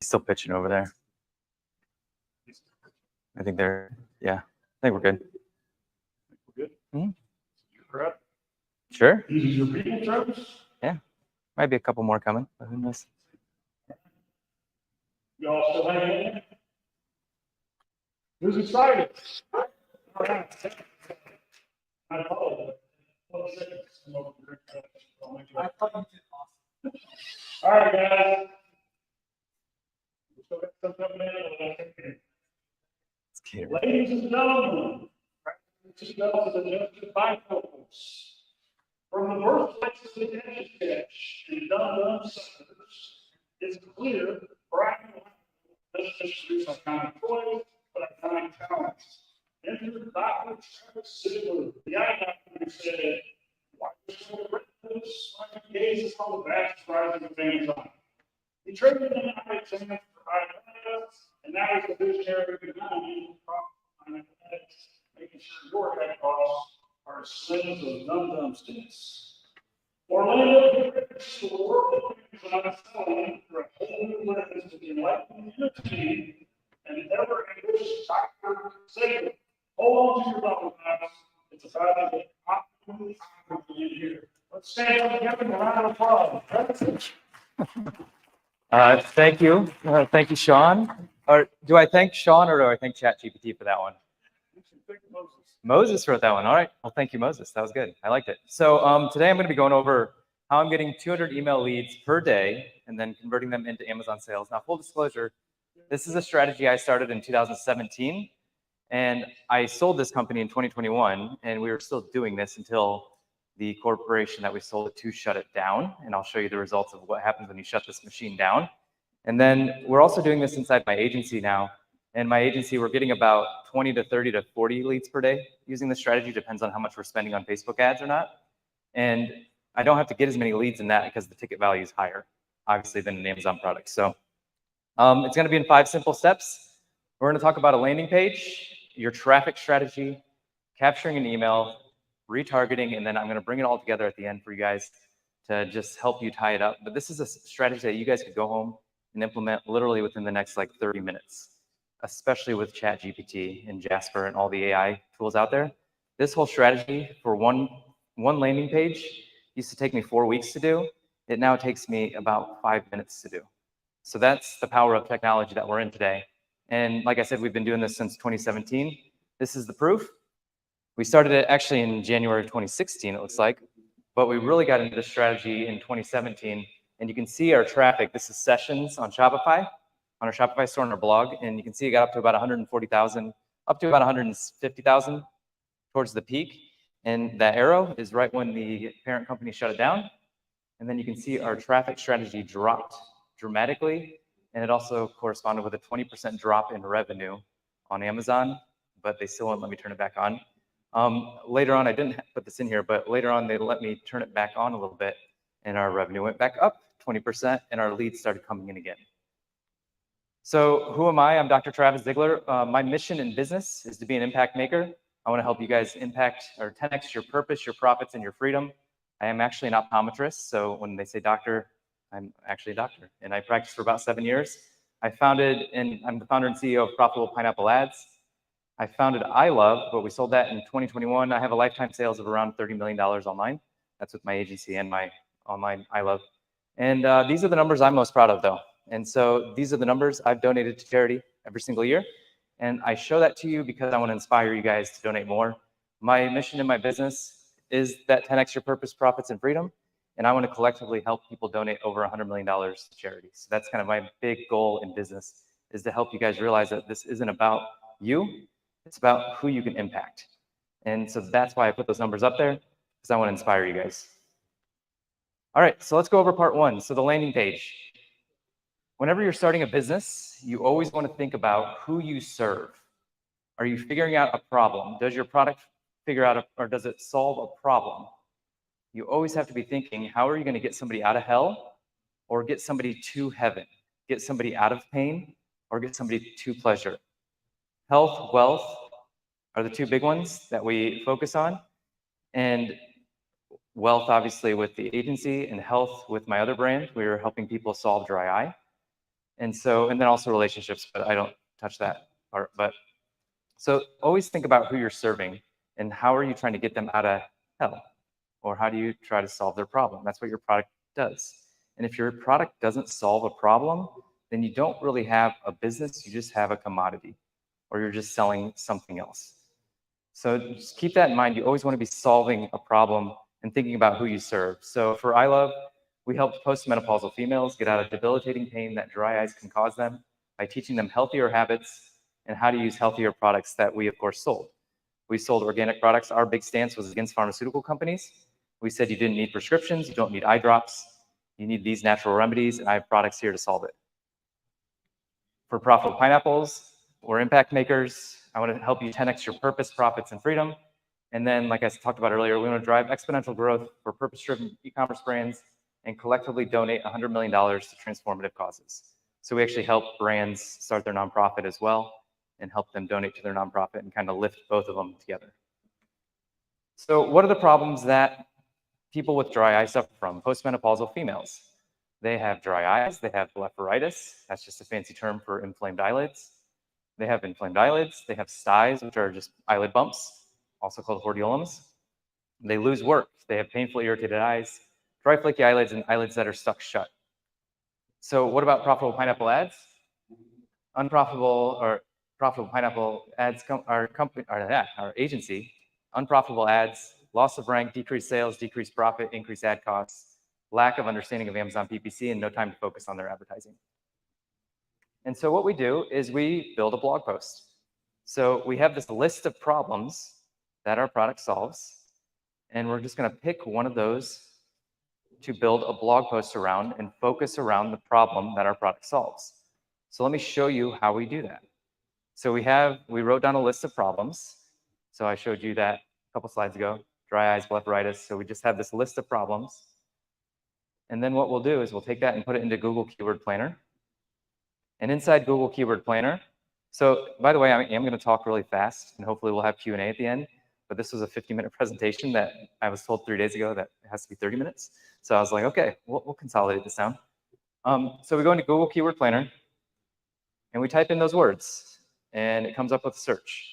Still pitching over there. I think they're, yeah, I think we're good. We're good? Mm-hmm. You're up. Sure. These are your people, Travis? Yeah. Might be a couple more coming, but who knows? Y'all still hanging in? Who's excited? All right. I apologize. 12 seconds. I thought you did awesome. All right, guys. We still got some coming in. Ladies and gentlemen, seatbelts and adjusted bifocals. From the birthplace of the Etch and Dum Suckers, it's clear bright and let's introduce our kind of toys, but our kind of talents. Enter Dr. Travis Ziglar, the eye doctor who said, why are you so reckless? Why you gaze on the vast horizon of Amazon? He traded in eye exams for eye and now he's a visionary behind making sure your head costs are as slim as those dum-dum sticks. Orlando, the world is on selling for a whole new lens to the enlightened entertaining and ever ambitious Dr. Ziglar. Hold on to your bubble guys. It's about to get optimally in here. Let's stand up together and round of applause. Thank you. Thank you, Sean. Or do I thank Sean or do I thank ChatGPT for that one? Moses wrote that one. All right. Well, thank you, Moses. That was good. I liked it. So today I'm going to be going over how I'm getting 200 email leads per day and then converting them into Amazon sales. Now, full disclosure, this is a strategy I started in 2017, and I sold this company in 2021, and we were still doing this until the corporation that we sold it to shut it down. And I'll show you the results of what happens when you shut this machine down. And then we're also doing this inside my agency now. And my agency, we're getting about 20 to 30 to 40 leads per day using this strategy. Depends on how much we're spending on Facebook ads or not. And I don't have to get as many leads in that because the ticket value is higher, obviously, than an Amazon product. So it's going to be in 5 simple steps. We're going to talk about a landing page, your traffic strategy, capturing an email, retargeting, and then I'm going to bring it all together at the end for you guys to just help you tie it up. But this is a strategy that you guys could go home and implement literally within the next like 30 minutes. Especially with ChatGPT and Jasper and all the AI tools out there. This whole strategy for one landing page used to take me 4 weeks to do. It now takes me about 5 minutes to do. So that's the power of technology that we're in today. And like I said, we've been doing this since 2017. This is the proof. We started it actually in January of 2016, it looks like, but we really got into this strategy in 2017. And you can see our traffic. This is sessions on Shopify. On our Shopify store and our blog, and you can see it got up to about 140,000, up to about 150,000 towards the peak. And that arrow is right when the parent company shut it down. And then you can see our traffic strategy dropped dramatically, and it also corresponded with a 20% drop in revenue on Amazon, but they still won't let me turn it back on. Later on, I didn't put this in here, but later on, they let me turn it back on a little bit, and our revenue went back up 20%, and our leads started coming in again. So who am I? I'm Dr. Travis Ziglar. My mission in business is to be an impact maker. I want to help you guys impact or 10x your purpose, your profits, and your freedom. I am actually an optometrist. So when they say doctor, I'm actually a doctor. And I practiced for about 7 years. I'm the founder and CEO of Profitable Pineapple Ads. I founded iLove, but we sold that in 2021. I have a lifetime sales of around $30 million online. That's with my agency and my online iLove. And these are the numbers I'm most proud of, though. And so these are the numbers I've donated to charity every single year. And I show that to you because I want to inspire you guys to donate more. My mission in my business is that 10x your purpose, profits, and freedom. And I want to collectively help people donate over $100 million to charity. So that's kind of my big goal in business, is to help you guys realize that this isn't about you. It's about who you can impact. And so that's why I put those numbers up there, because I want to inspire you guys. All right, so let's go over part 1. So the landing page. Whenever you're starting a business, you always want to think about who you serve. Are you figuring out a problem? Does your product figure out, or does it solve a problem? You always have to be thinking, how are you going to get somebody out of hell or get somebody to heaven? Get somebody out of pain or get somebody to pleasure? Health, wealth are the 2 big ones that we focus on. And wealth, obviously, with the agency, and health with my other brand. We're helping people solve dry eye. And then also relationships, but I don't touch that part. But so always think about who you're serving and how are you trying to get them out of hell, or how do you try to solve their problem? That's what your product does. And if your product doesn't solve a problem, then you don't really have a business, you just have a commodity, or you're just selling something else. So just keep that in mind. You always want to be solving a problem and thinking about who you serve. So for iLove, we helped postmenopausal females get out of debilitating pain that dry eyes can cause them by teaching them healthier habits and how to use healthier products that we, of course, sold. We sold organic products. Our big stance was against pharmaceutical companies. We said you didn't need prescriptions, you don't need eye drops, you need these natural remedies, and I have products here to solve it. For profitable pineapples, we're impact makers. I want to help you 10x your purpose, profits, and freedom. And then, like I talked about earlier, we want to drive exponential growth for purpose-driven e-commerce brands and collectively donate $100 million to transformative causes. So we actually help brands start their nonprofit as well and help them donate to their nonprofit and kind of lift both of them together. So what are the problems that people with dry eye suffer from? Postmenopausal females. They have dry eyes, they have blepharitis. That's just a fancy term for inflamed eyelids. They have inflamed eyelids. They have styes, which are just eyelid bumps, also called hordeolums. They lose work. They have painful, irritated eyes, dry, flaky eyelids, and eyelids that are stuck shut. So what about profitable pineapple ads? Unprofitable or profitable pineapple ads, our agency, unprofitable ads, loss of rank, decreased sales, decreased profit, increased ad costs, lack of understanding of Amazon PPC, and no time to focus on their advertising. And so what we do is we build a blog post. So we have this list of problems that our product solves, and we're just going to pick one of those to build a blog post around and focus around the problem that our product solves. So let me show you how we do that. So we wrote down a list of problems. So I showed you that a couple slides ago, dry eyes, blepharitis. So we just have this list of problems. And then what we'll do is we'll take that and put it into Google Keyword Planner. And inside Google Keyword Planner, so by the way, I am going to talk really fast, and hopefully we'll have Q&A at the end. But this was a 50-minute presentation that I was told 3 days ago that it has to be 30 minutes. So I was like, okay, we'll consolidate this down. So we go into Google Keyword Planner, and we type in those words, and it comes up with a search.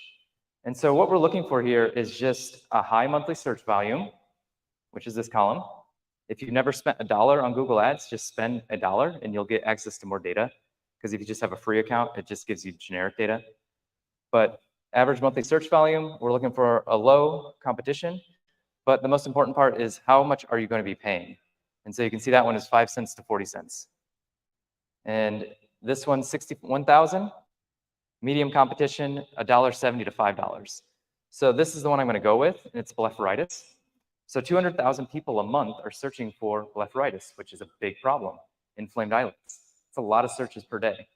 And so what we're looking for here is just a high monthly search volume, which is this column. If you've never spent $1 on Google Ads, just spend $1 and you'll get access to more data. Because if you just have a free account, it just gives you generic data. But average monthly search volume, we're looking for a low competition. But the most important part is how much are you going to be paying? And so you can see that one is 5 cents to 40 cents. And this one, 61,000. Medium competition, $1.70 to $5. So this is the one I'm going to go with, and it's blepharitis. So 200,000 people a month are searching for blepharitis, which is a big problem, inflamed eyelids. It's a lot of searches per day.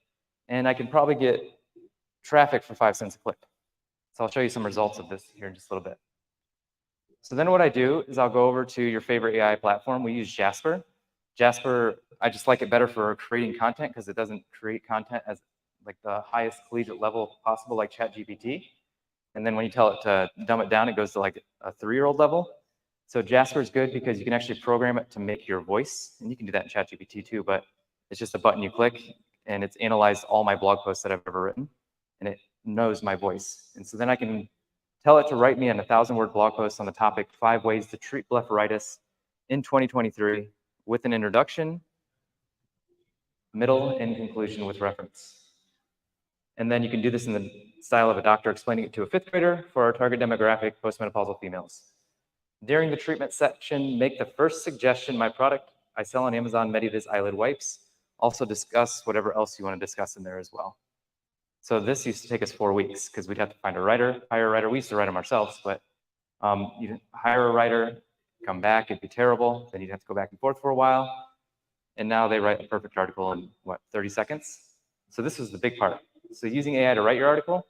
And I can probably get traffic for 5 cents a click. So I'll show you some results of this here in just a little bit. So then what I do is I'll go over to your favorite AI platform. We use Jasper. Jasper, I just like it better for creating content because it doesn't create content as like the highest collegiate level possible, like ChatGPT. And then when you tell it to dumb it down, it goes to like a 3-year-old level. So Jasper is good because you can actually program it to make your voice. And you can do that in ChatGPT too, but it's just a button you click, and it's analyzed all my blog posts that I've ever written, and it knows my voice. And so then I can tell it to write me an 1,000-word blog post on the topic, 5 ways to treat blepharitis in 2023 with an introduction, middle, and conclusion with reference. And then you can do this in the style of a doctor explaining it to a 5th grader for our target demographic, postmenopausal females. During the treatment section, make the first suggestion, my product I sell on Amazon, Mediviz eyelid wipes. Also discuss whatever else you want to discuss in there as well. So this used to take us 4 weeks because we'd have to find a writer, hire a writer. We used to write them ourselves, but you hire a writer, come back, it'd be terrible. Then you'd have to go back and forth for a while. And now they write a perfect article in, 30 seconds? So this was the big part. So using AI to write your article,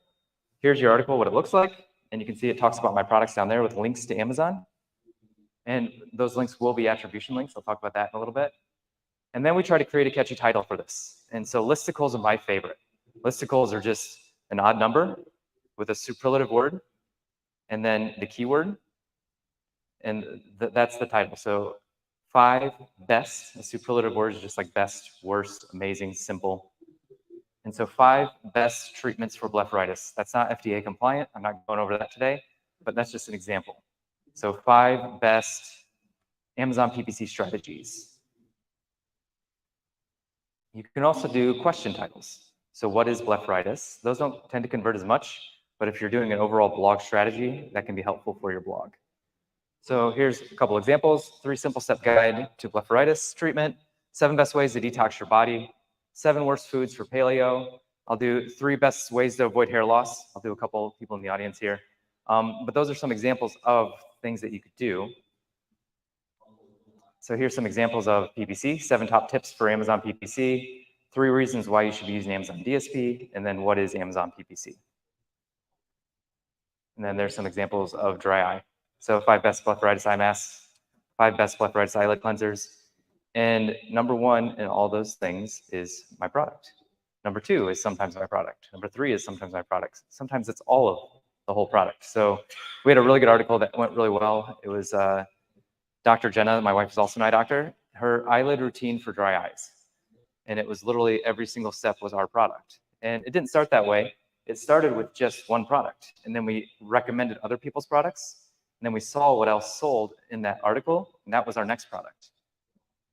here's your article, what it looks like. And you can see it talks about my products down there with links to Amazon. And those links will be attribution links. I'll talk about that in a little bit. And then we try to create a catchy title for this. And so listicles are my favorite. Listicles are just an odd number with a superlative word and then the keyword. And that's the title. So 5 best, a superlative word is just like best, worst, amazing, simple. And so 5 best treatments for blepharitis. That's not FDA compliant. I'm not going over that today, but that's just an example. So 5 best Amazon PPC strategies. You can also do question titles. So what is blepharitis? Those don't tend to convert as much, but if you're doing an overall blog strategy, that can be helpful for your blog. So here's a couple examples. 3 simple step guide to blepharitis treatment, 7 best ways to detox your body, 7 worst foods for paleo. I'll do 3 best ways to avoid hair loss. I'll do a couple people in the audience here. But those are some examples of things that you could do. So here's some examples of PPC, 7 top tips for Amazon PPC, 3 reasons why you should be using Amazon DSP, and then what is Amazon PPC. And then there's some examples of dry eye. So 5 best blepharitis eye masks, 5 best blepharitis eyelid cleansers. And number 1 in all those things is my product. Number 2 is sometimes my product. Number 3 is sometimes my product. Sometimes it's all of the whole product. So we had a really good article that went really well. It was Dr. Jenna, my wife is also an eye doctor, her eyelid routine for dry eyes. And it was literally every single step was our product. And it didn't start that way. It started with just one product. And then we recommended other people's products. And then we saw what else sold in that article. And that was our next product,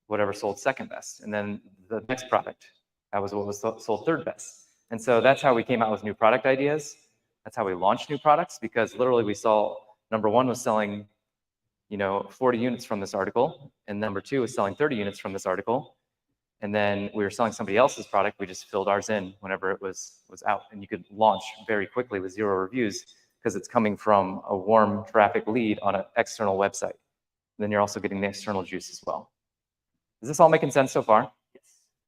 whatever sold second best. And then the next product, that was what was sold third best. And so that's how we came out with new product ideas. That's how we launched new products, because literally we saw number 1 was selling 40 units from this article, and number 2 was selling 30 units from this article. And then we were selling somebody else's product. We just filled ours in whenever it was out. And you could launch very quickly with 0 reviews because it's coming from a warm traffic lead on an external website. And then you're also getting the external juice as well. Is this all making sense so far? Yes.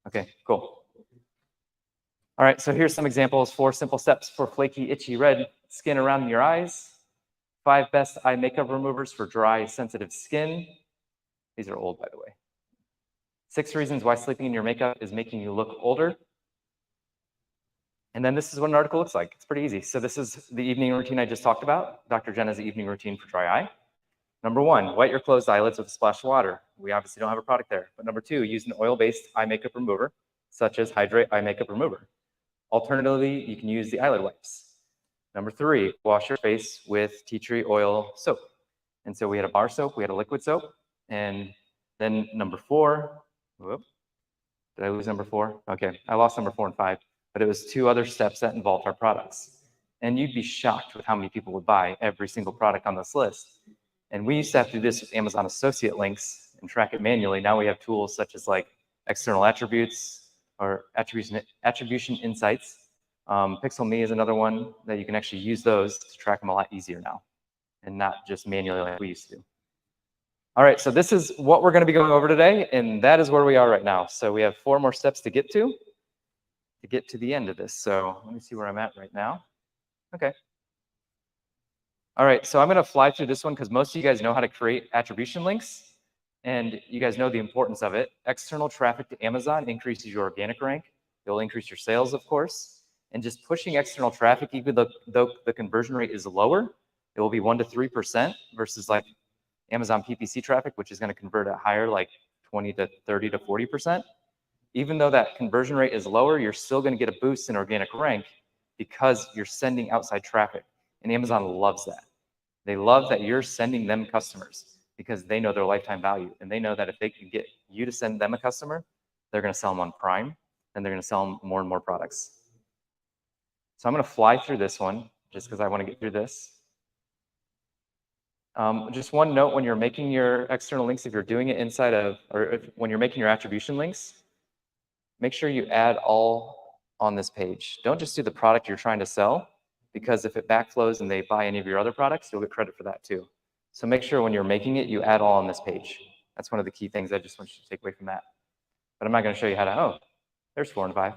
Okay, cool. All right, so here's some examples. 4 simple steps for flaky, itchy, red skin around your eyes. 5 best eye makeup removers for dry, sensitive skin. These are old, by the way. 6 reasons why sleeping in your makeup is making you look older. And then this is what an article looks like. It's pretty easy. So this is the evening routine I just talked about. Dr. Jenna's evening routine for dry eye. Number 1, wet your closed eyelids with a splash of water. We obviously don't have a product there. But number 2, use an oil-based eye makeup remover, such as Hydrate Eye Makeup Remover. Alternatively, you can use the eyelid wipes. Number 3, wash your face with tea tree oil soap. And so we had a bar soap, we had a liquid soap. And then number 4, whoop, did I lose number 4? Okay, I lost number 4 and 5, but it was 2 other steps that involved our products. And you'd be shocked with how many people would buy every single product on this list. And we used to have to do this with Amazon associate links and track it manually. Now we have tools such as like external attributes or attribution insights. Pixel Me is another one that you can actually use those to track them a lot easier now and not just manually like we used to. All right, so this is what we're going to be going over today, and that is where we are right now. So we have 4 more steps to get to the end of this. So let me see where I'm at right now. Okay. All right, so I'm going to fly through this one because most of you guys know how to create attribution links, and you guys know the importance of it. External traffic to Amazon increases your organic rank. It'll increase your sales, of course. And just pushing external traffic, even though the conversion rate is lower, it will be 1 to 3% versus like Amazon PPC traffic, which is going to convert at higher, like 20 to 30 to 40%. Even though that conversion rate is lower, you're still going to get a boost in organic rank because you're sending outside traffic. And Amazon loves that. They love that you're sending them customers because they know their lifetime value. And they know that if they can get you to send them a customer, they're going to sell them on Prime, and they're going to sell them more and more products. So I'm going to fly through this one just because I want to get through this. Just one note, when you're making your external links, if you're doing it inside of, or when you're making your attribution links, make sure you add all on this page. Don't just do the product you're trying to sell, because if it backflows and they buy any of your other products, you'll get credit for that too. So make sure when you're making it, you add all on this page. That's one of the key things I just want you to take away from that. But I'm not going to show you how to, oh, there's 4 and 5. I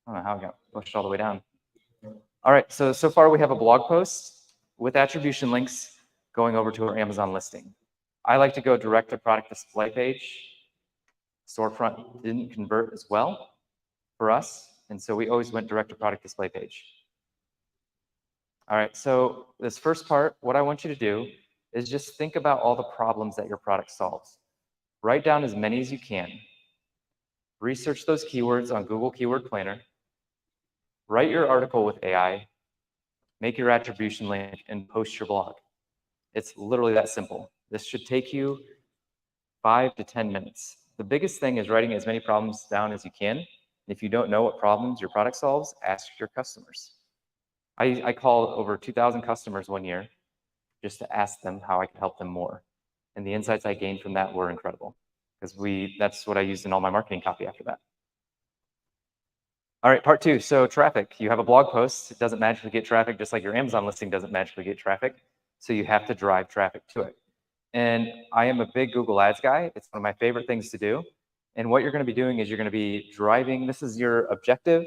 don't know how I got pushed all the way down. All right, so far we have a blog post with attribution links going over to our Amazon listing. I like to go direct to product display page. Storefront didn't convert as well for us, and so we always went direct to product display page. All right, so this first part, what I want you to do is just think about all the problems that your product solves. Write down as many as you can. Research those keywords on Google Keyword Planner. Write your article with AI, make your attribution link, and post your blog. It's literally that simple. This should take you 5 to 10 minutes. The biggest thing is writing as many problems down as you can. If you don't know what problems your product solves, ask your customers. I called over 2,000 customers one year just to ask them how I could help them more. And the insights I gained from that were incredible because that's what I used in all my marketing copy after that. All right, part 2. So traffic. You have a blog post. It doesn't magically get traffic, just like your Amazon listing doesn't magically get traffic. So you have to drive traffic to it. And I am a big Google Ads guy. It's one of my favorite things to do. And what you're going to be doing is you're going to be driving. This is your objective,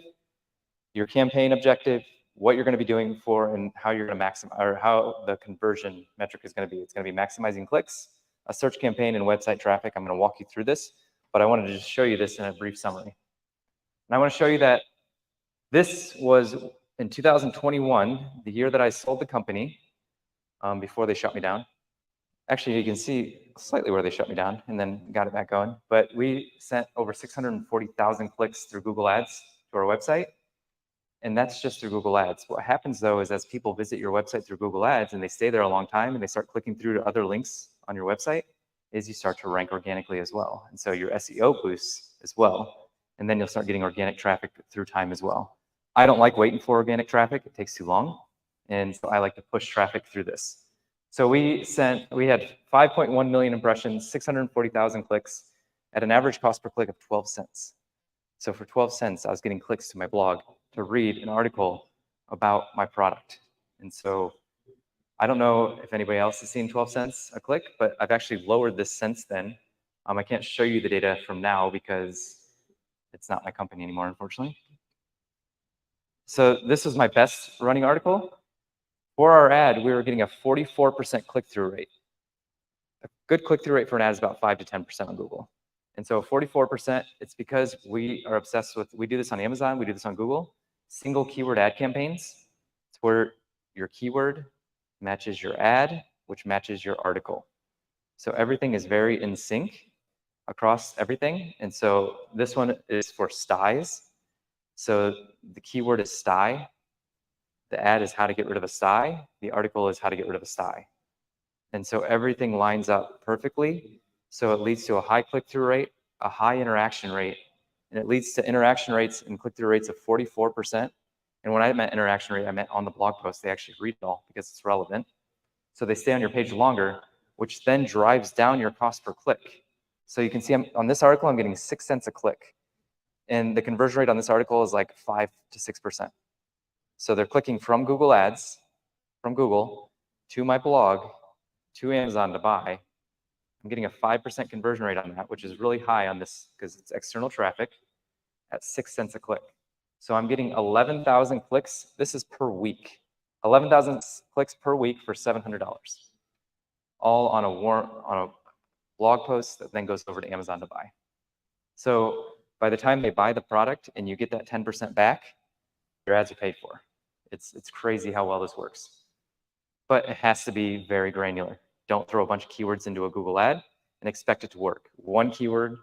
your campaign objective, what you're going to be doing for, and how you're going to maximize, or how the conversion metric is going to be. It's going to be maximizing clicks, a search campaign, and website traffic. I'm going to walk you through this, but I wanted to just show you this in a brief summary. And I want to show you that this was in 2021, the year that I sold the company, before they shut me down. Actually, you can see slightly where they shut me down and then got it back going. But we sent over 640,000 clicks through Google Ads to our website. And that's just through Google Ads. What happens though is as people visit your website through Google Ads and they stay there a long time and they start clicking through to other links on your website, is you start to rank organically as well. And so your SEO boosts as well. And then you'll start getting organic traffic through time as well. I don't like waiting for organic traffic. It takes too long. And so I like to push traffic through this. So we had 5.1 million impressions, 640,000 clicks at an average cost per click of 12 cents. So for 12 cents, I was getting clicks to my blog to read an article about my product. And so I don't know if anybody else has seen 12 cents a click, but I've actually lowered this since then. I can't show you the data from now because it's not my company anymore, unfortunately. So this was my best running article. For our ad, we were getting a 44% click-through rate. A good click-through rate for an ad is about 5 to 10% on Google. And so 44%, it's because we are obsessed with, we do this on Amazon, we do this on Google, single keyword ad campaigns. It's where your keyword matches your ad, which matches your article. So everything is very in sync across everything. And so this one is for styes. So the keyword is sty. The ad is how to get rid of a sty. The article is how to get rid of a sty. And so everything lines up perfectly. So it leads to a high click-through rate, a high interaction rate, and it leads to interaction rates and click-through rates of 44%. And when I meant interaction rate, I meant on the blog post, they actually read it all because it's relevant. So they stay on your page longer, which then drives down your cost per click. So you can see on this article, I'm getting 6 cents a click. And the conversion rate on this article is like 5 to 6%. So they're clicking from Google Ads, from Google, to my blog, to Amazon to buy. I'm getting a 5% conversion rate on that, which is really high on this because it's external traffic at 6 cents a click. So I'm getting 11,000 clicks. This is per week. 11,000 clicks per week for $700. All on a blog post that then goes over to Amazon to buy. So by the time they buy the product and you get that 10% back, your ads are paid for. It's crazy how well this works. But it has to be very granular. Don't throw a bunch of keywords into a Google ad and expect it to work. One keyword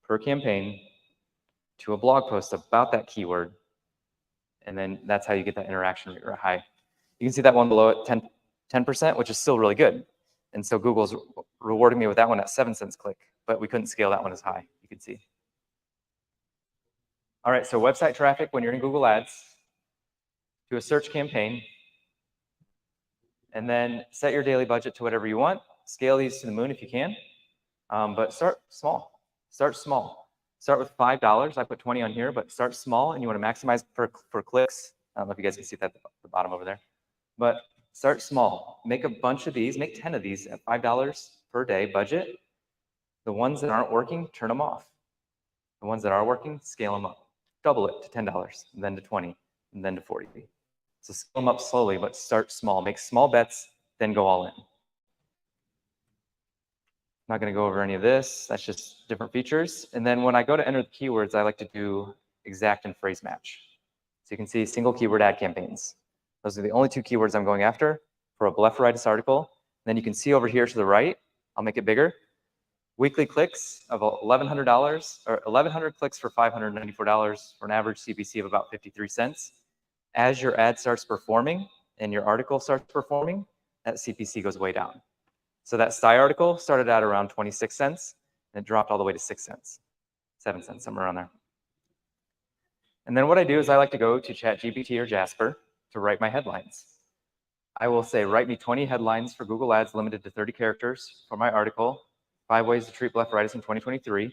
per campaign to a blog post about that keyword, and then that's how you get that interaction rate high. You can see that one below it, 10%, which is still really good. And so Google's rewarding me with that one at 7 cents click, but we couldn't scale that one as high, you can see. All right, so website traffic when you're in Google Ads to a search campaign, and then set your daily budget to whatever you want. Scale these to the moon if you can, but start small. Start small. Start with $5. I put 20 on here, but start small, and you want to maximize for clicks. I don't know if you guys can see that at the bottom over there, but start small. Make a bunch of these. Make 10 of these at $5 per day budget. The ones that aren't working, turn them off. The ones that are working, scale them up. Double it to $10, and then to 20, and then to 40. So scale them up slowly, but start small. Make small bets, then go all in. Not going to go over any of this. That's just different features. And then when I go to enter the keywords, I like to do exact and phrase match. So you can see single keyword ad campaigns. Those are the only 2 keywords I'm going after for a blepharitis article. And then you can see over here to the right, I'll make it bigger. Weekly clicks of $1,100, or 1,100 clicks for $594 for an average CPC of about 53 cents. as your ad starts performing and your article starts performing, that CPC goes way down. So that Sty article started at around 26 cents, and it dropped all the way to 6 cents, 7 cents, somewhere around there. And then what I do is I like to go to ChatGPT or Jasper to write my headlines. I will say, write me 20 headlines for Google Ads limited to 30 characters for my article, 5 ways to treat blepharitis in 2023,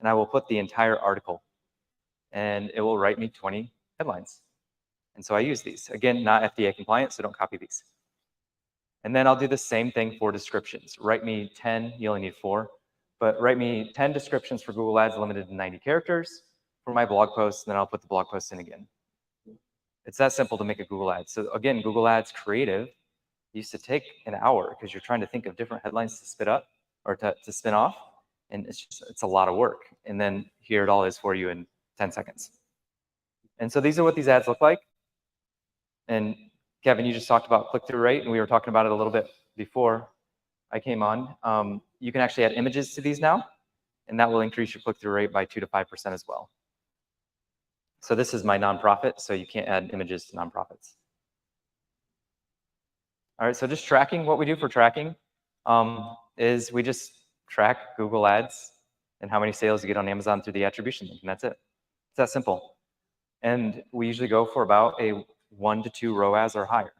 and I will put the entire article, and it will write me 20 headlines. And so I use these. Again, not FDA compliant, so don't copy these. And then I'll do the same thing for descriptions. Write me 10, you only need 4, but write me 10 descriptions for Google Ads limited to 90 characters for my blog post, and then I'll put the blog post in again. It's that simple to make a Google Ad. So again, Google Ads Creative used to take an hour because you're trying to think of different headlines to spit up or to spin off, and it's a lot of work. And then here it all is for you in 10 seconds. And so these are what these ads look like. And Kevin, you just talked about click-through rate, and we were talking about it a little bit before I came on. You can actually add images to these now, and that will increase your click-through rate by 2 to 5% as well. So this is my nonprofit, so you can't add images to nonprofits. All right, so just tracking, what we do for tracking is we just track Google Ads and how many sales you get on Amazon through the attribution link, and that's it. It's that simple. And we usually go for about a 1 to 2 ROAS or higher.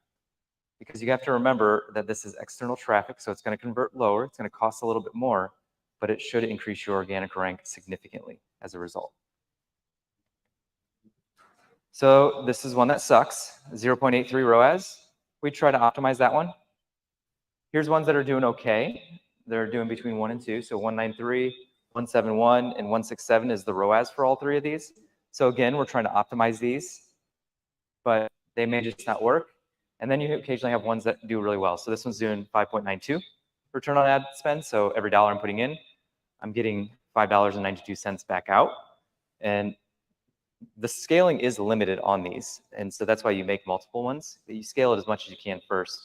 Because you have to remember that this is external traffic, so it's going to convert lower, it's going to cost a little bit more, but it should increase your organic rank significantly as a result. So this is one that sucks, 0.83 ROAS. We try to optimize that one. Here's ones that are doing okay. They're doing between 1 and 2, so 193, 171, and 167 is the ROAS for all 3 of these. So again, we're trying to optimize these, but they may just not work. And then you occasionally have ones that do really well. So this one's doing 5.92 return on ad spend. So every dollar I'm putting in, I'm getting $5.92 back out. And the scaling is limited on these. And so that's why you make multiple ones. But you scale it as much as you can first,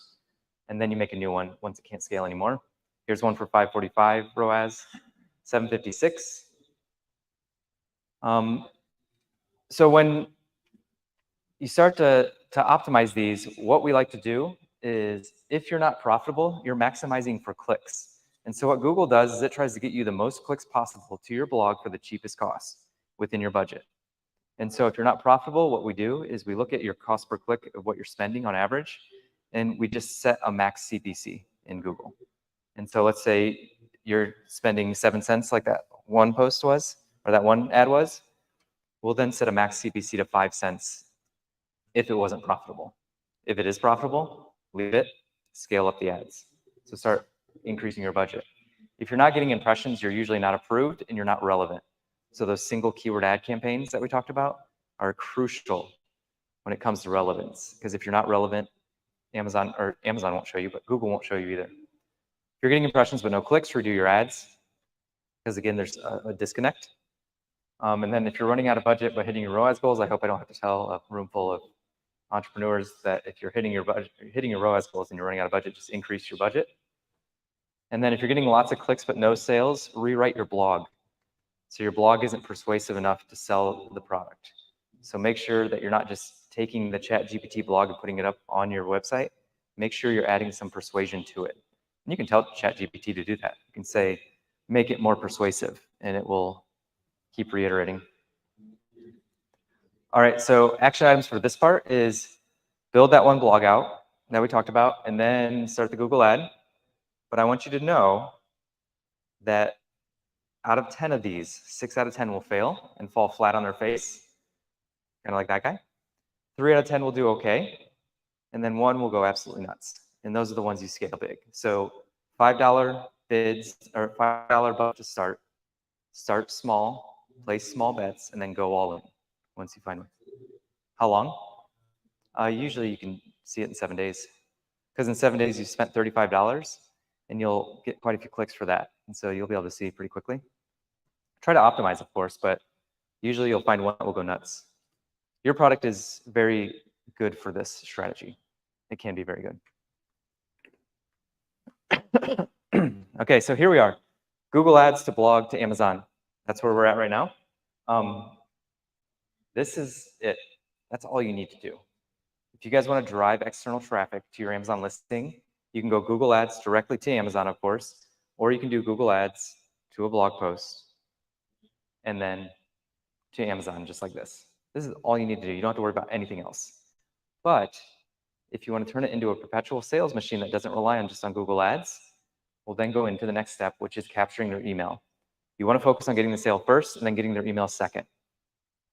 and then you make a new one once it can't scale anymore. Here's one for 545 ROAS, 756. So when you start to optimize these, what we like to do is if you're not profitable, you're maximizing for clicks. And so what Google does is it tries to get you the most clicks possible to your blog for the cheapest cost within your budget. And so if you're not profitable, what we do is we look at your cost per click of what you're spending on average, and we just set a max CPC in Google. And so let's say you're spending 7 cents like that one post was, or that one ad was, we'll then set a max CPC to 5 cents if it wasn't profitable. If it is profitable, leave it, scale up the ads. So start increasing your budget. If you're not getting impressions, you're usually not approved and you're not relevant. So those single keyword ad campaigns that we talked about are crucial when it comes to relevance. Because if you're not relevant, Amazon won't show you, but Google won't show you either. If you're getting impressions but no clicks, redo your ads. Because again, there's a disconnect. And then if you're running out of budget but hitting your ROAS goals, I hope I don't have to tell a room full of entrepreneurs that if you're hitting your budget, hitting your ROAS goals and you're running out of budget, just increase your budget. And then if you're getting lots of clicks but no sales, rewrite your blog. So your blog isn't persuasive enough to sell the product. So make sure that you're not just taking the ChatGPT blog and putting it up on your website. Make sure you're adding some persuasion to it. And you can tell ChatGPT to do that. You can say, make it more persuasive, and it will keep reiterating. All right, so action items for this part is build that one blog out that we talked about, and then start the Google ad. But I want you to know that out of 10 of these, 6 out of 10 will fail and fall flat on their face, kind of like that guy. 3 out of 10 will do okay, and then 1 will go absolutely nuts. And those are the ones you scale big. So $5 bids, or $5 budget to start. Start small, place small bets, and then go all in once you find one. How long? Usually you can see it in 7 days. Because in 7 days, you spent $35, and you'll get quite a few clicks for that. And so you'll be able to see pretty quickly. Try to optimize, of course, but usually you'll find one that will go nuts. Your product is very good for this strategy. It can be very good. Okay, so here we are. Google Ads to blog to Amazon. That's where we're at right now. This is it. That's all you need to do. If you guys want to drive external traffic to your Amazon listing, you can go Google Ads directly to Amazon, of course, or you can do Google Ads to a blog post and then to Amazon, just like this. This is all you need to do. You don't have to worry about anything else. But if you want to turn it into a perpetual sales machine that doesn't rely on just on Google Ads, we'll then go into the next step, which is capturing their email. You want to focus on getting the sale first and then getting their email second.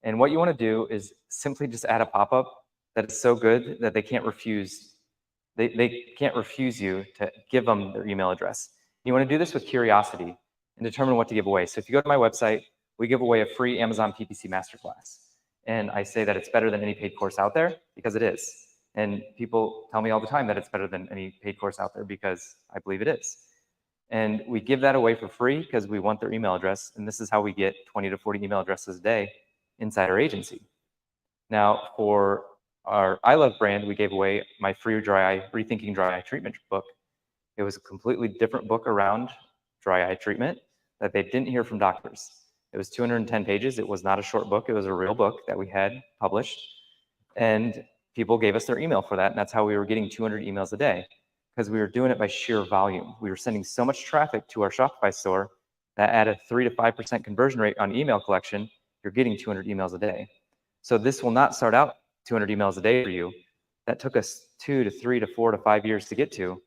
And what you want to do is simply just add a pop-up that is so good that they can't refuse. They can't refuse you to give them their email address. You want to do this with curiosity and determine what to give away. So if you go to my website, we give away a free Amazon PPC masterclass. And I say that it's better than any paid course out there because it is. And people tell me all the time that it's better than any paid course out there because I believe it is. And we give that away for free because we want their email address. And this is how we get 20 to 40 email addresses a day inside our agency. Now, for our I Love brand, we gave away my free Rethinking Dry Eye Treatment book. It was a completely different book around dry eye treatment that they didn't hear from doctors. It was 210 pages. It was not a short book. It was a real book that we had published. And people gave us their email for that. And that's how we were getting 200 emails a day, because we were doing it by sheer volume. We were sending so much traffic to our Shopify store that at a 3 to 5% conversion rate on email collection, you're getting 200 emails a day. So this will not start out 200 emails a day for you. That took us 2 to 3 to 4 to 5 years to get to,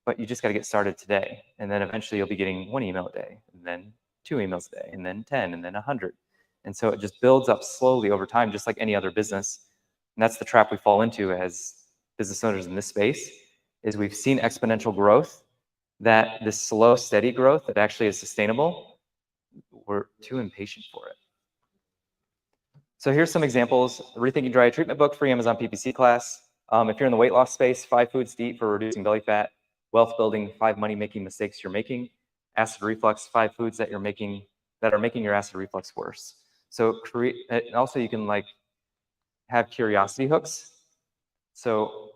but you just got to get started today. And then eventually you'll be getting 1 email a day, and then 2 emails a day, and then 10, and then 100. And so it just builds up slowly over time, just like any other business. And that's the trap we fall into as business owners in this space, is we've seen exponential growth, that this slow, steady growth that actually is sustainable, we're too impatient for it. So here's some examples. The Rethinking Dry Eye Treatment book, free Amazon PPC class. If you're in the weight loss space, 5 foods to eat for reducing belly fat. Wealth building, 5 money-making mistakes you're making. Acid reflux, 5 foods that are making your acid reflux worse. So and also you can like have curiosity hooks. So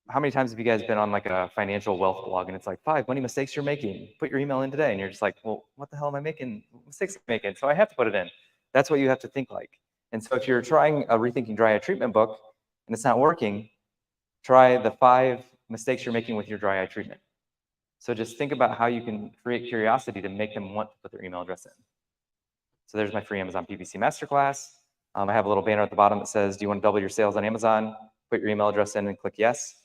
how many times have you guys been on like a financial wealth blog and it's like 5 money mistakes you're making? Put your email in today, and you're just like, well, what the hell am I making? What mistakes am I making? So I have to put it in. That's what you have to think like. And so if you're trying a Rethinking Dry Eye Treatment book and it's not working, try the 5 mistakes you're making with your dry eye treatment. So just think about how you can create curiosity to make them want to put their email address in. So there's my free Amazon PPC masterclass. I have a little banner at the bottom that says, do you want to double your sales on Amazon? Put your email address in and click yes.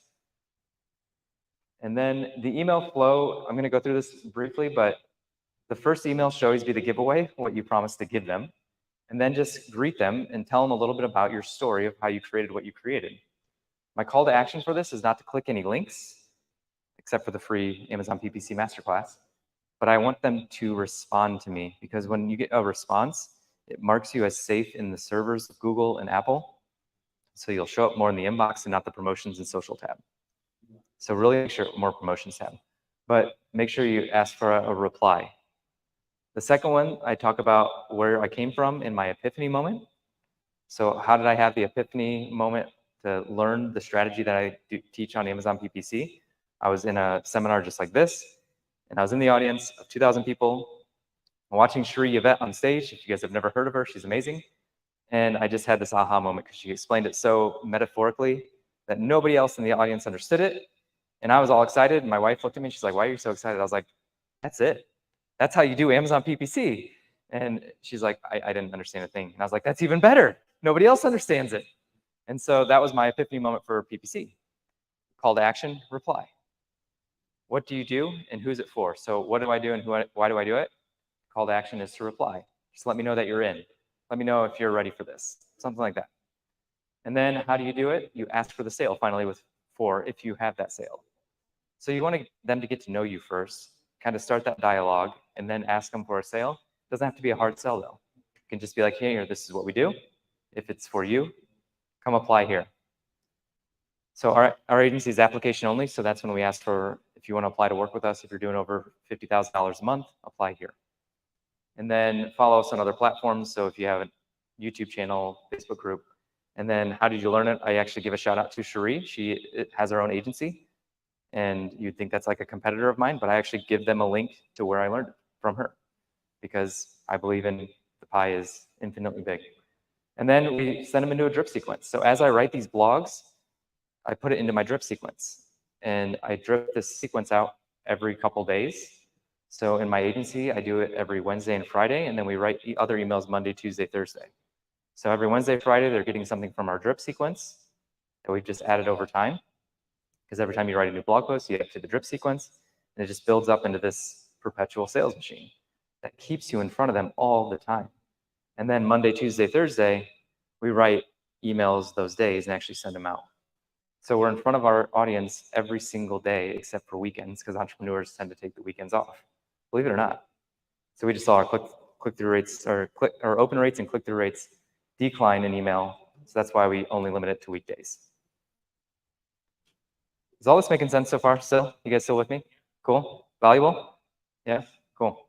And then the email flow, I'm going to go through this briefly, but the first email should always be the giveaway, what you promised to give them. And then just greet them and tell them a little bit about your story of how you created what you created. My call to action for this is not to click any links, except for the free Amazon PPC masterclass, but I want them to respond to me, because when you get a response, it marks you as safe in the servers of Google and Apple. So you'll show up more in the inbox and not the promotions and social tab. So really make sure more promotions tab, but make sure you ask for a reply. The second one, I talk about where I came from in my epiphany moment. So how did I have the epiphany moment to learn the strategy that I teach on Amazon PPC? I was in a seminar just like this, and I was in the audience of 2,000 people. I'm watching Cherie Yvette on stage. If you guys have never heard of her, she's amazing. And I just had this aha moment because she explained it so metaphorically that nobody else in the audience understood it. And I was all excited. And my wife looked at me and she's like, why are you so excited? I was like, that's it. That's how you do Amazon PPC. And she's like, I didn't understand a thing. And I was like, that's even better. Nobody else understands it. And so that was my epiphany moment for PPC. Call to action, reply. What do you do and who's it for? So what do I do and why do I do it? Call to action is to reply. Just let me know that you're in. Let me know if you're ready for this, something like that. And then how do you do it? You ask for the sale finally if you have that sale. So you want them to get to know you first, kind of start that dialogue, and then ask them for a sale. It doesn't have to be a hard sell though. You can just be like, hey, here, this is what we do. If it's for you, come apply here. So our agency is application only, so that's when we ask for, if you want to apply to work with us, if you're doing over $50,000 a month, apply here. And then follow us on other platforms. So if you have a YouTube channel, Facebook group, and then how did you learn it? I actually give a shout out to Cherie. She has her own agency, and you'd think that's like a competitor of mine, but I actually give them a link to where I learned it from her, because I believe in the pie is infinitely big. And then we send them into a drip sequence. So as I write these blogs, I put it into my drip sequence. And I drip this sequence out every couple days. So in my agency, I do it every Wednesday and Friday, and then we write other emails Monday, Tuesday, Thursday. So every Wednesday, Friday, they're getting something from our drip sequence that we've just added over time. Because every time you write a new blog post, you add to the drip sequence, and it just builds up into this perpetual sales machine that keeps you in front of them all the time. And then Monday, Tuesday, Thursday, we write emails those days and actually send them out. So we're in front of our audience every single day except for weekends, because entrepreneurs tend to take the weekends off, believe it or not. So we just saw our click-through rates, or open rates and click-through rates decline in email. So that's why we only limit it to weekdays. Is all this making sense so far still? You guys still with me? Cool? Valuable? Yeah? Cool.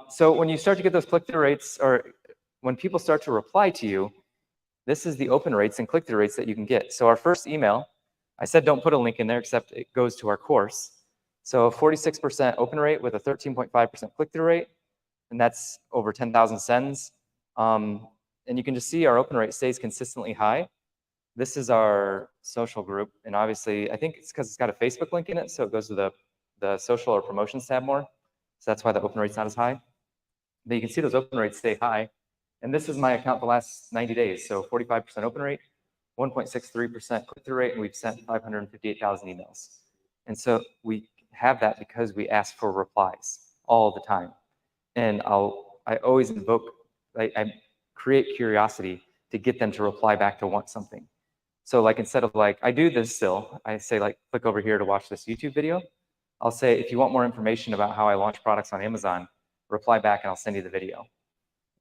So when you start to get those click-through rates, or when people start to reply to you, this is the open rates and click-through rates that you can get. So our first email, I said don't put a link in there except it goes to our course. So a 46% open rate with a 13.5% click-through rate, and that's over 10,000 sends. And you can just see our open rate stays consistently high. This is our social group, and obviously, I think it's because it's got a Facebook link in it, so it goes to the social or promotions tab more. So that's why the open rate's not as high. But you can see those open rates stay high. And this is my account the last 90 days. So 45% open rate, 1.63% click-through rate, and we've sent 558,000 emails. And so we have that because we ask for replies all the time. And I always invoke, I create curiosity to get them to reply back to want something. So like instead of like, I do this still, I say like, click over here to watch this YouTube video. I'll say, if you want more information about how I launch products on Amazon, reply back and I'll send you the video.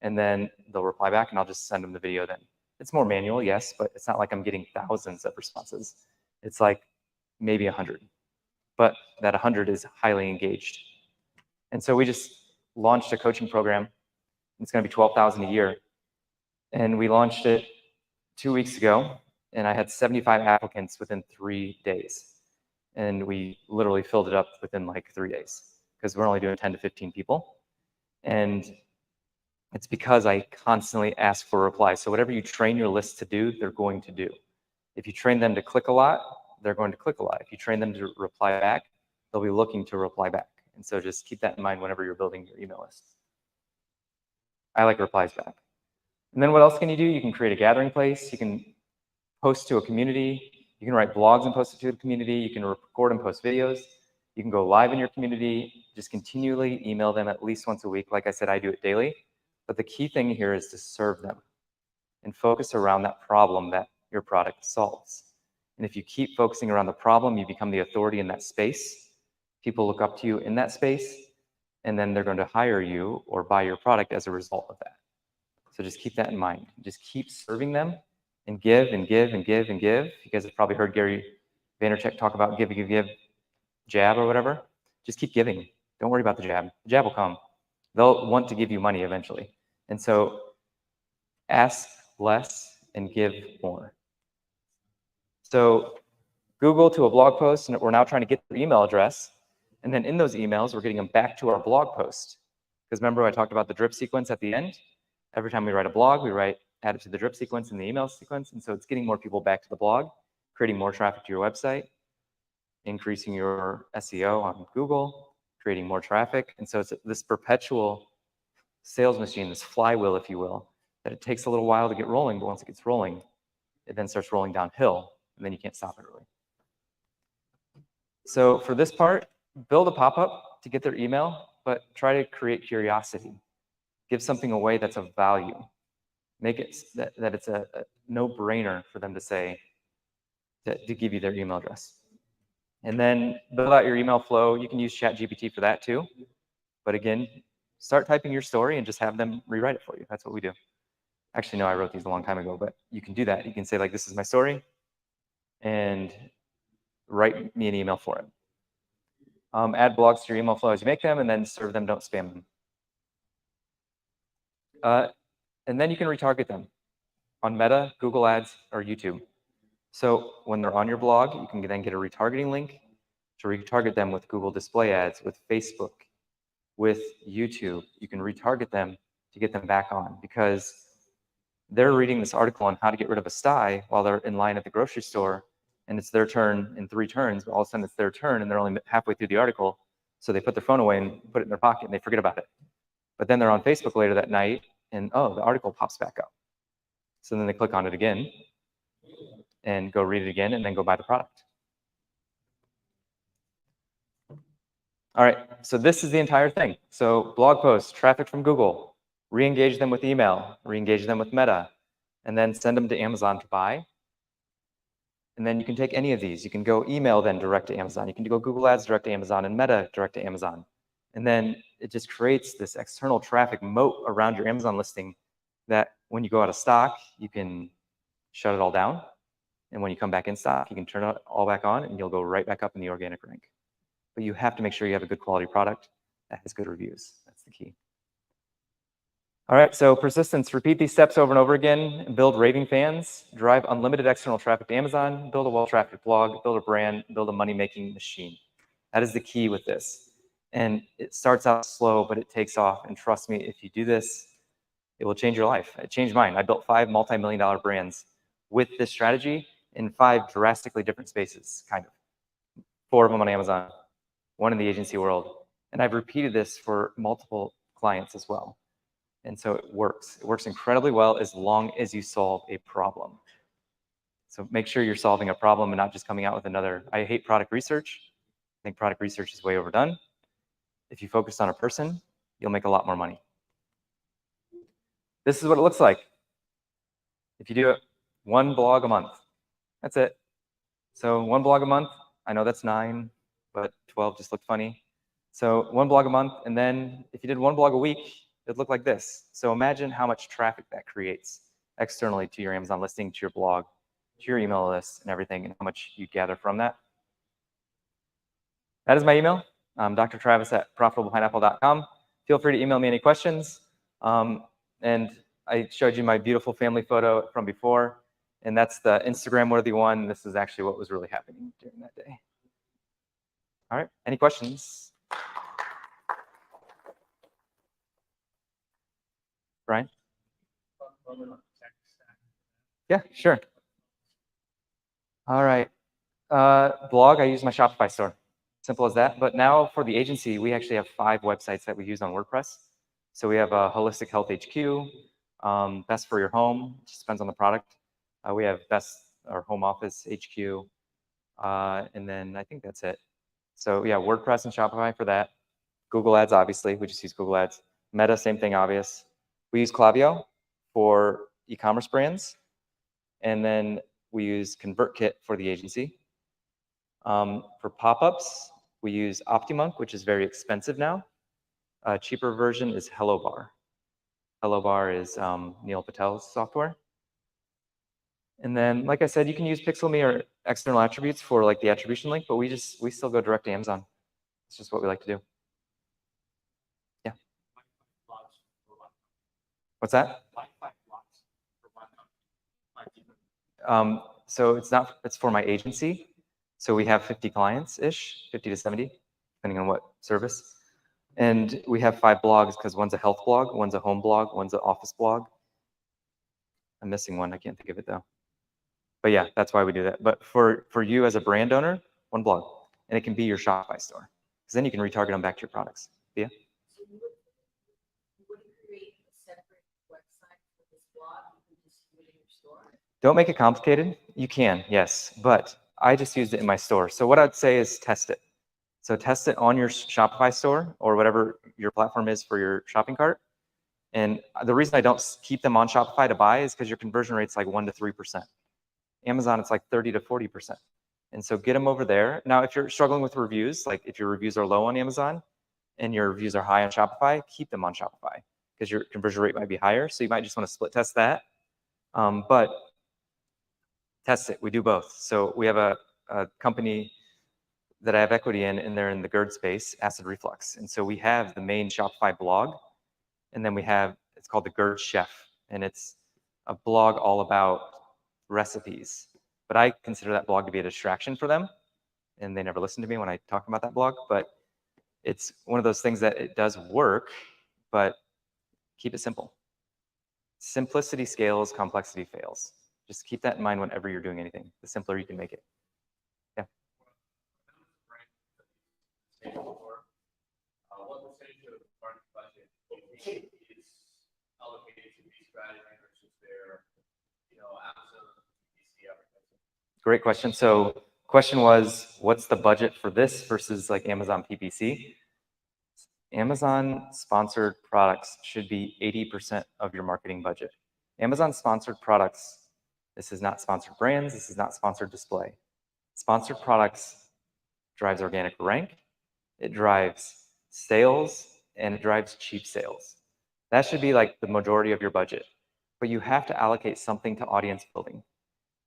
And then they'll reply back and I'll just send them the video then. It's more manual, yes, but it's not like I'm getting thousands of responses. It's like maybe 100, but that 100 is highly engaged. And so we just launched a coaching program. It's gonna be 12,000 a year. And we launched it 2 weeks ago, and I had 75 applicants within 3 days. And we literally filled it up within like 3 days, because we're only doing 10 to 15 people. And it's because I constantly ask for replies. So whatever you train your list to do, they're going to do. If you train them to click a lot, they're going to click a lot. If you train them to reply back, they'll be looking to reply back. And so just keep that in mind whenever you're building your email list. I like replies back. And then what else can you do? You can create a gathering place. You can post to a community. You can write blogs and post it to a community. You can record and post videos. You can go live in your community. Just continually email them at least once a week. Like I said, I do it daily. But the key thing here is to serve them and focus around that problem that your product solves. And if you keep focusing around the problem, you become the authority in that space. People look up to you in that space, and then they're going to hire you or buy your product as a result of that. So just keep that in mind. Just keep serving them and give and give and give and give. You guys have probably heard Gary Vaynerchuk talk about give, jab or whatever. Just keep giving. Don't worry about the jab. The jab will come. They'll want to give you money eventually. And so ask less and give more. So Google to a blog post, and we're now trying to get their email address. And then in those emails, we're getting them back to our blog post. Because remember I talked about the drip sequence at the end? Every time we write a blog, we add it to the drip sequence in the email sequence. And so it's getting more people back to the blog, creating more traffic to your website, increasing your SEO on Google, creating more traffic. And so it's this perpetual sales machine, this flywheel, if you will, that it takes a little while to get rolling, but once it gets rolling, it then starts rolling downhill, and then you can't stop it really. So for this part, build a pop-up to get their email, but try to create curiosity. Give something away that's of value. Make it that it's a no-brainer for them to say, to give you their email address. And then build out your email flow. You can use ChatGPT for that too. But again, start typing your story and just have them rewrite it for you. That's what we do. Actually, no, I wrote these a long time ago, but you can do that. You can say like, this is my story, and write me an email for it. Add blogs to your email flow as you make them, and then serve them, don't spam them. And then you can retarget them on Meta, Google Ads, or YouTube. So when they're on your blog, you can then get a retargeting link to retarget them with Google Display Ads, with Facebook, with YouTube. You can retarget them to get them back on, because they're reading this article on how to get rid of a sty while they're in line at the grocery store, and it's their turn in 3 turns, but all of a sudden it's their turn and they're only halfway through the article. So they put their phone away and put it in their pocket and they forget about it. But then they're on Facebook later that night and oh, the article pops back up. So then they click on it again and go read it again and then go buy the product. All right, so this is the entire thing. So blog posts, traffic from Google, re-engage them with email, re-engage them with Meta, and then send them to Amazon to buy. And then you can take any of these. You can go email then direct to Amazon. You can go Google Ads direct to Amazon and Meta direct to Amazon. And then it just creates this external traffic moat around your Amazon listing that when you go out of stock, you can shut it all down. And when you come back in stock, you can turn it all back on and you'll go right back up in the organic rank. But you have to make sure you have a good quality product that has good reviews. That's the key. All right, so persistence. Repeat these steps over and over again. Build raving fans, drive unlimited external traffic to Amazon, build a well-trafficked blog, build a brand, build a money-making machine. That is the key with this. And it starts out slow, but it takes off. And trust me, if you do this, it will change your life. It changed mine. I built 5 multi-million-dollar brands with this strategy in 5 drastically different spaces, kind of. 4 of them on Amazon, 1 in the agency world. And I've repeated this for multiple clients as well. And so it works. It works incredibly well as long as you solve a problem. So make sure you're solving a problem and not just coming out with another. I hate product research. I think product research is way overdone. If you focus on a person, you'll make a lot more money. This is what it looks like. If you do it 1 blog a month, that's it. So 1 blog a month, I know that's 9, but 12 just looked funny. So 1 blog a month, and then if you did 1 blog a week, it'd look like this. So imagine how much traffic that creates externally to your Amazon listing, to your blog, to your email list, and everything, and how much you gather from that. That is my email, Dr. Travis at profitablepineapple.com. Feel free to email me any questions. And I showed you my beautiful family photo from before, and that's the Instagram-worthy one. This is actually what was really happening during that day. All right, any questions? Brian? Yeah, sure. All right. Blog, I use my Shopify store. Simple as that. But now for the agency, we actually have 5 websites that we use on WordPress. So we have Holistic Health HQ, Best for Your Home, just depends on the product. We have Best or Home Office HQ, and then I think that's it. So yeah, WordPress and Shopify for that. Google Ads, obviously, we just use Google Ads. Meta, same thing, obvious. We use Klaviyo for e-commerce brands, and then we use ConvertKit for the agency. For pop-ups, we use OptiMonk, which is very expensive now. A cheaper version is HelloBar. HelloBar is Neil Patel's software. And then, like I said, you can use Pixelme or external attributes for like the attribution link, but we still go direct to Amazon. It's just what we like to do. Yeah. What's that? So it's for my agency. So we have 50 clients-ish, 50 to 70, depending on what service. And we have 5 blogs because one's a health blog, one's a home blog, one's an office blog. I'm missing one, I can't think of it though. But yeah, that's why we do that. But for you as a brand owner, 1 blog. And it can be your Shopify store. Because then you can retarget them back to your products. Yeah? So you would create a separate website for this blog, you can just put it in your store? Don't make it complicated. You can, yes. But I just used it in my store. So what I'd say is test it. So test it on your Shopify store or whatever your platform is for your shopping cart. And the reason I don't keep them on Shopify to buy is because your conversion rate's like 1 to 3%. Amazon, it's like 30 to 40%. And so get them over there. Now, if you're struggling with reviews, like if your reviews are low on Amazon and your reviews are high on Shopify, keep them on Shopify because your conversion rate might be higher. So you might just want to split test that. But test it. We do both. So we have a company that I have equity in, and they're in the GERD space, acid reflux. And so we have the main Shopify blog, and then we have, it's called the GERD Chef, and it's a blog all about recipes. But I consider that blog to be a distraction for them, and they never listen to me when I talk about that blog. But it's one of those things that it does work, but keep it simple. Simplicity scales, complexity fails. Just keep that in mind whenever you're doing anything. The simpler you can make it. say before, what percentage of market budget do you think is allocated to these strategies versus their, Amazon PPC advertising? Great question. So question was, what's the budget for this versus like Amazon PPC? Amazon sponsored products should be 80% of your marketing budget. Amazon sponsored products, this is not sponsored brands, this is not sponsored display. Sponsored products drives organic rank, it drives sales, and it drives cheap sales. That should be like the majority of your budget. But you have to allocate something to audience building.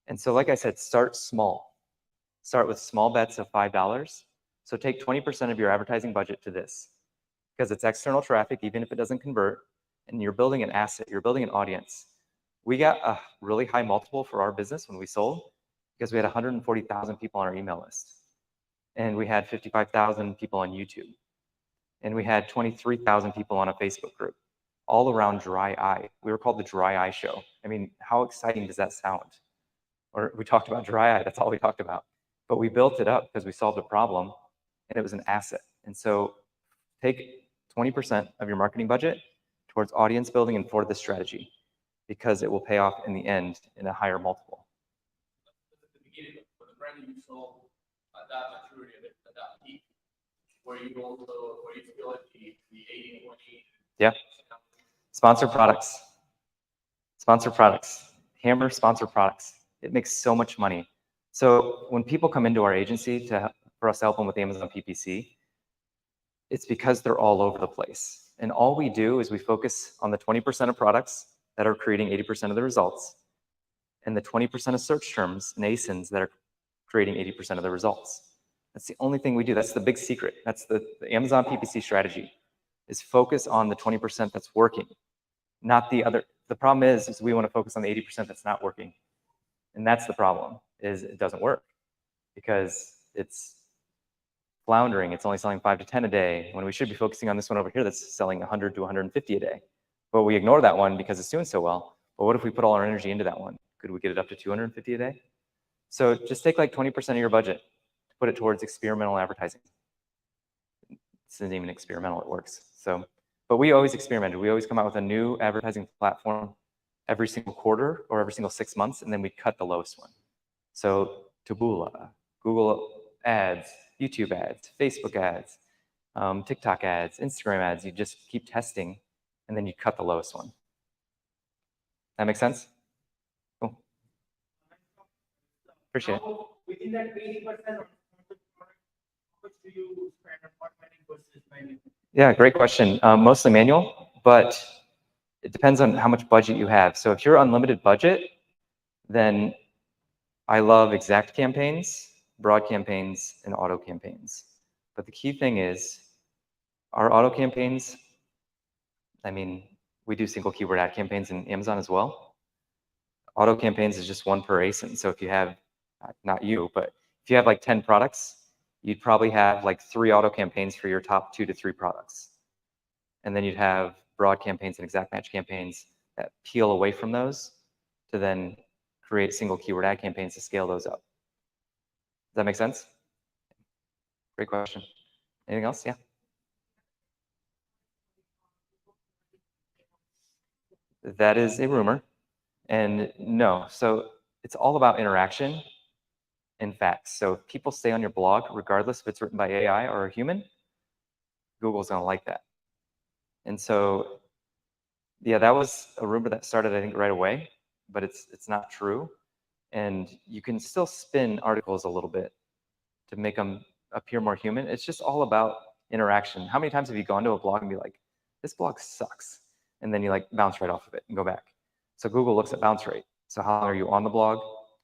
And so like I said, start small. Start with small bets of $5. So take 20% of your advertising budget to this, because it's external traffic, even if it doesn't convert, and you're building an asset, you're building an audience. We got a really high multiple for our business when we sold because we had 140,000 people on our email list. And we had 55,000 people on YouTube. And we had 23,000 people on a Facebook group, all around dry eye. We were called the Dry Eye Show. I mean, how exciting does that sound? Or we talked about dry eye, that's all we talked about. But we built it up because we solved a problem and it was an asset. And so take 20% of your marketing budget towards audience building and for this strategy, because it will pay off in the end in a higher multiple. At the beginning, for the brand you sold, at that maturity, at that peak, where you feel like the 80-20. Yeah. Sponsored products. Sponsored products. Hammer sponsored products. It makes so much money. So when people come into our agency for us to help them with Amazon PPC, it's because they're all over the place. And all we do is we focus on the 20% of products that are creating 80% of the results, and the 20% of search terms and ASINs that are creating 80% of the results. That's the only thing we do. That's the big secret. That's the Amazon PPC strategy, is focus on the 20% that's working, not the other. The problem is we want to focus on the 80% that's not working. And that's the problem, is it doesn't work because it's floundering. It's only selling 5 to 10 a day when we should be focusing on this one over here that's selling 100 to 150 a day. But we ignore that one because it's doing so well. But what if we put all our energy into that one? Could we get it up to 250 a day? So just take like 20% of your budget, put it towards experimental advertising. This isn't even experimental, it works. So, but we always experimented. We always come out with a new advertising platform every single quarter or every single 6 months, and then we cut the lowest one. So Taboola, Google ads, YouTube ads, Facebook ads, TikTok ads, Instagram ads, you just keep testing, and then you cut the lowest one. That make sense? Cool. Appreciate it. Within that 80%, how much do you spend on automatic versus manual? Yeah, great question. Mostly manual, but it depends on how much budget you have. So if you're unlimited budget, then I love exact campaigns, broad campaigns, and auto campaigns. But the key thing is our auto campaigns, I mean, we do single keyword ad campaigns in Amazon as well. Auto campaigns is just one per ASIN. So if you have, not you, but if you have like 10 products, you'd probably have like 3 auto campaigns for your top 2 to 3 products. And then you'd have broad campaigns and exact match campaigns that peel away from those to then create single keyword ad campaigns to scale those up. Does that make sense? Great question. Anything else? Yeah. That is a rumor. And no, so it's all about interaction and facts. So if people stay on your blog, regardless if it's written by AI or a human, Google's gonna like that. And so, yeah, that was a rumor that started, I think, right away, but it's not true. And you can still spin articles a little bit to make them appear more human. It's just all about interaction. How many times have you gone to a blog and be like, this blog sucks? And then you like bounce right off of it and go back. So Google looks at bounce rate. So how long are you on the blog?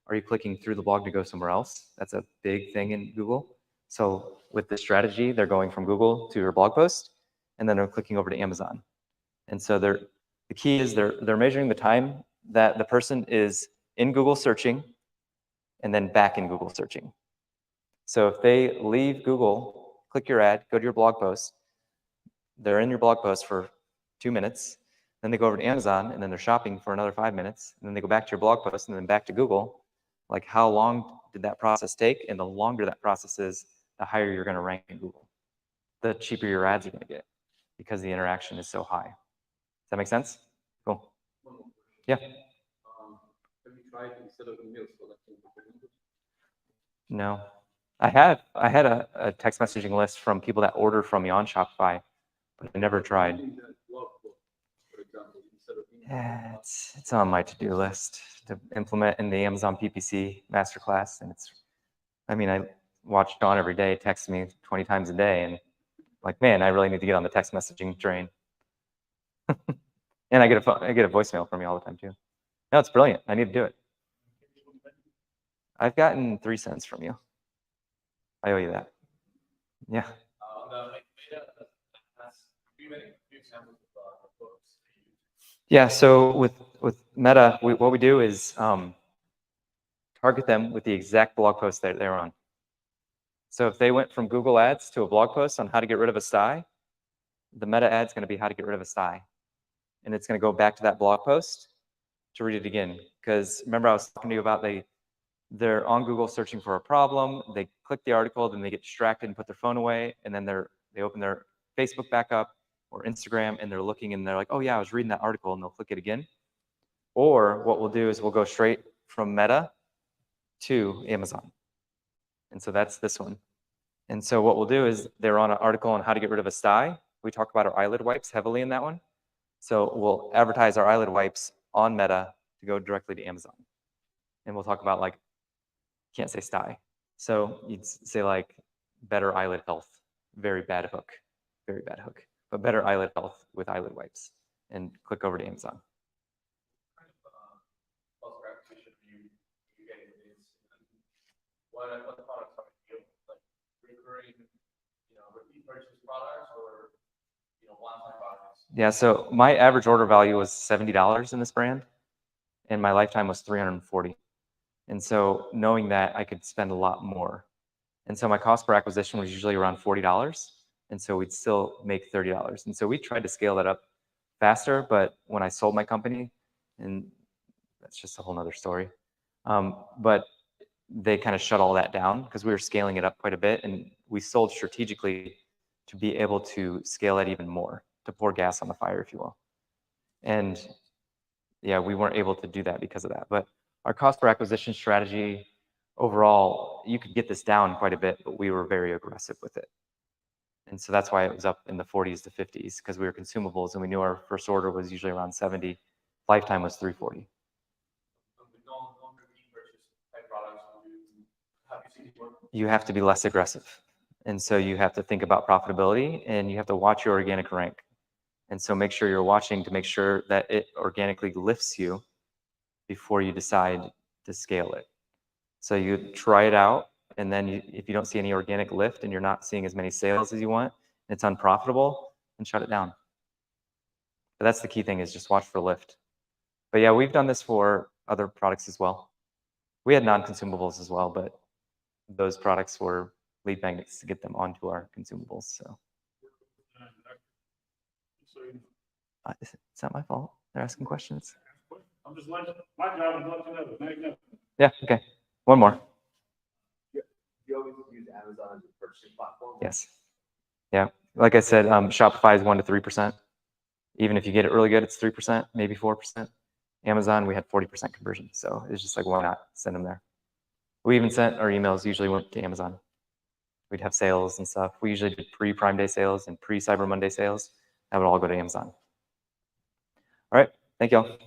Are you clicking through the blog to go somewhere else? That's a big thing in Google. So with this strategy, they're going from Google to your blog post, and then they're clicking over to Amazon. And so the key is they're measuring the time that the person is in Google searching and then back in Google searching. So if they leave Google, click your ad, go to your blog post, they're in your blog post for 2 minutes, then they go over to Amazon, and then they're shopping for another 5 minutes, and then they go back to your blog post, and then back to Google. Like, how long did that process take? And the longer that process is, the higher you're going to rank in Google. the cheaper your ads are going to get because the interaction is so high. Does that make sense? Cool. One more question. Yeah. Have you tried instead of emails collecting the numbers? No. I had a text messaging list from people that order from me on Shopify, but I never tried. Using that blog post, for example, instead of email. Yeah, it's on my to-do list to implement in the Amazon PPC masterclass, and I mean, I watch John every day, text me 20 times a day, and like, man, I really need to get on the text messaging train. And I get a voicemail from you all the time too. No, it's brilliant. I need to do it. I've gotten 3 cents from you. I owe you that. Yeah. Yeah. So with Meta, what we do is target them with the exact blog post that they're on. So if they went from Google Ads to a blog post on how to get rid of a sty, the Meta ad's going to be how to get rid of a sty, and it's going to go back to that blog post to read it again. Because remember, I was talking to you about they're on Google searching for a problem. They click the article, then they get distracted and put their phone away, and then they open their Facebook back up or Instagram, and they're looking, and they're like, oh yeah, I was reading that article, and they'll click it again. Or what we'll do is we'll go straight from Meta to Amazon. And so that's this one. And so what we'll do is they're on an article on how to get rid of a sty. We talk about our eyelid wipes heavily in that one. So we'll advertise our eyelid wipes on Meta to go directly to Amazon. And we'll talk about, like, can't say sty. So you'd say like better eyelid health, very bad hook, but better eyelid health with eyelid wipes, and click over to Amazon. What products are you, like recurring, repeat purchase products, or one-time products? Yeah, so my average order value was $70 in this brand, and my lifetime was $340. And so knowing that, I could spend a lot more. And so my cost per acquisition was usually around $40, and so we'd still make $30. And so we tried to scale that up faster, but when I sold my company, and that's just a whole nother story, but they kind of shut all that down because we were scaling it up quite a bit, and we sold strategically to be able to scale that even more, to pour gas on the fire, if you will. And yeah, we weren't able to do that because of that. But our cost per acquisition strategy overall, you could get this down quite a bit, but we were very aggressive with it. And so that's why it was up in the 40s to 50s, because we were consumables and we knew our first order was usually around 70. Lifetime was 340. You have to be less aggressive. And so you have to think about profitability, and you have to watch your organic rank. And so make sure you're watching to make sure that it organically lifts you before you decide to scale it. So you try it out, and then if you don't see any organic lift and you're not seeing as many sales as you want, and it's unprofitable, then shut it down. But that's the key thing, is just watch for lift. But yeah, we've done this for other products as well. We had non-consumables as well, but those products were lead magnets to get them onto our consumables. So it's not my fault. They're asking questions. I'm just letting, my job is letting you know. Yeah, okay. One more. You always use Amazon as a purchasing platform? Yes. Yeah. Like I said, Shopify is 1 to 3%. Even if you get it really good, it's 3%, maybe 4%. Amazon, we had 40% conversion. So it's just like, why not send them there? We even sent our emails, usually went to Amazon. We'd have sales and stuff. We usually did pre-Prime Day sales and pre-Cyber Monday sales. That would all go to Amazon. All right. Thank you all.